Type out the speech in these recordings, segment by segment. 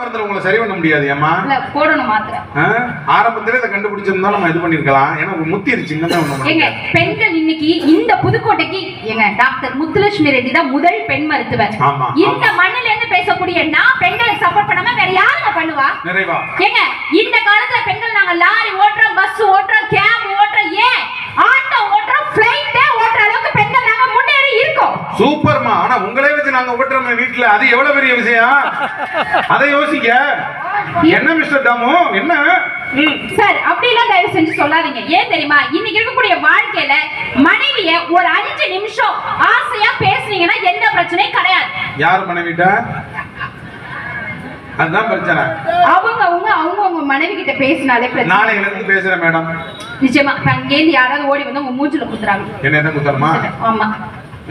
உங்களை சரி பண்ண முடியாது ஏமா போடணும் மாத்திரை ஆரம்பத்திலே இதை கண்டுபிடிச்சிருந்தா நம்ம இது பண்ணிருக்கலாம். ஏன்னா முத்திருச்சு. எங்க பெண்கள் இன்னைக்கு இந்த புதுக்கோட்டைக்கு எங்க டாக்டர் முத்துலட்சுமி ரெட்டி தான் முதல் பெண் மருத்துவர். இந்த மண்ணில இருந்து பேசக்கூடிய நான் பெண்களுக்கு சப்போர்ட் பண்ணாம வேற யாருங்க பண்ணுவா? நிறைவா ஏங்க இந்த காலத்துல பெண்கள் நாங்க லாரி ஓட்டுறோம், பஸ் ஓட்டுறோம், கேப் ஓட்டுறோம், ஏன் ஆட்டோ ஓட்டுறோம், ஃளைட்டே ஓட்டுற அளவுக்கு பெண்கள் நாங்க முன்னேறி இருக்கோம். சூப்பர்மா. ஆனா உங்களே வச்சு நாங்க ஓட்டுறோம் வீட்டுல, அது எவ்வளவு பெரிய விஷயம். அதை யோசிக்க என்ன மிஸ்டர் தாமு என்ன சார் அப்படிலாம் தயவு செஞ்சு சொல்லாதீங்க. ஏன் தெரியுமா, இன்னைக்கு இருக்கக்கூடிய வாழ்க்கையில மனைவிய ஒரு 5 நிமிஷம் ஆசையா பேசுனீங்கன்னா எந்த பிரச்சனையும் கிடையாது. யார் மனைவிட்ட? அதுதான் பிரச்சனை. அவங்க மனைவி கிட்ட பேசினாலே பிரச்சனை. நாளையில இருந்து பேசுறேன் மேடம். நிச்சயமா அங்கேருந்து யாராவது ஓடி வந்து உங்க மூஞ்சில குத்துறாங்க. என்ன குத்துறமா? ஆமா.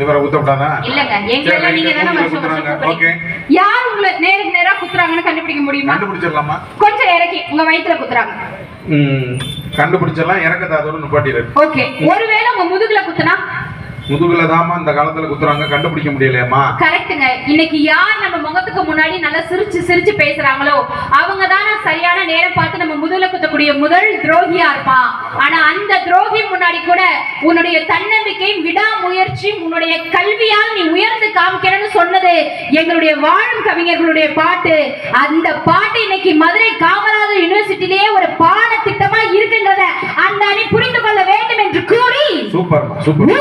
இவரை குத்தப்படாதா? இல்லங்க, எங்களெல்லாம் நீங்க தான வருஷம் ஓகே. யார் உங்களை நேருக்கு நேரா குத்துறாங்கன்னு கண்டுபிடிக்க முடியுமா? கண்டுபிடிச்சிடலாமா? கொஞ்சம் இறக்கி உங்க வயித்துல குத்துறாங்க. கண்டுபிடிச்சிடலாம். இறக்கதாதோட நிப்பாட்டிடு. ஓகே. ஒருவேளை உங்க முதுகுல குத்துனா? முதுகுல தாமா இந்த காலத்துல குத்துறாங்க, கண்டுபிடிக்க முடியலையாமா? கரெக்ட்டுங்க. இன்னைக்கு யார் நம்ம முகத்துக்கு முன்னாடி நல்லா சிரிச்சு சிரிச்சு பேசுறாங்களோ அவங்க தான் சரியான நேரம் பார்த்து நம்ம முதுகுல குத்தக்கூடிய முதல் துரோகியா இருப்பான். ஆனா அந்த துரோகி முன்னாடி கூட உன்னுடைய தன்னம்பிக்கையும் விடாமுயற்சியும் உன்னுடைய கல்வியால் நீ உயர்ந்து காமிக்கணும்னு சொன்னது எங்களுடைய வாழும் கவிஞர்களுடைய பாட்டு. அந்த பாட்டு இன்னைக்கு மதுரை காமராஜர் யூனிவர்சிட்டியிலேயே ஒரு பாட திட்டமா இருக்குங்கிறத அந்த அணி புரிந்து கொள்ள வேண்டும் என்று கூறி சூப்பர் சூப்பர்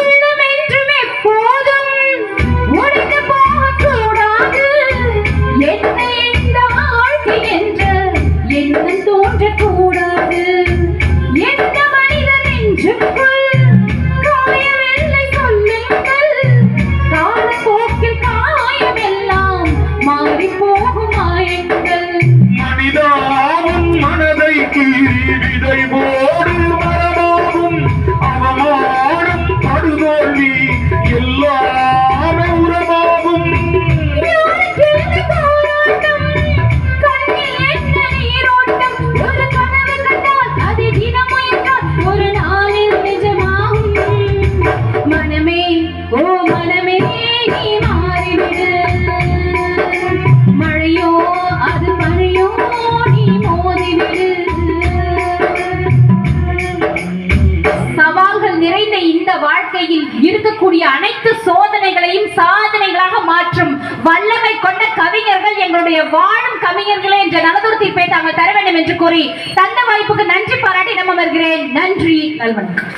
இருக்கக்கூடிய அனைத்து சோதனைகளையும் சாதனைகளாக மாற்றும் வல்லமை கொண்ட கவிஞர்கள் எங்களுடைய வாழும் கவிஞர்களே என்ற நலதூர் தீர்ப்பை தாங்கள் தர வேண்டும் என்று கூறி தந்த வாய்ப்புக்கு நன்றி பாராட்டி நம்ம வருகிறேன். நன்றி, நல்வணக்கம்.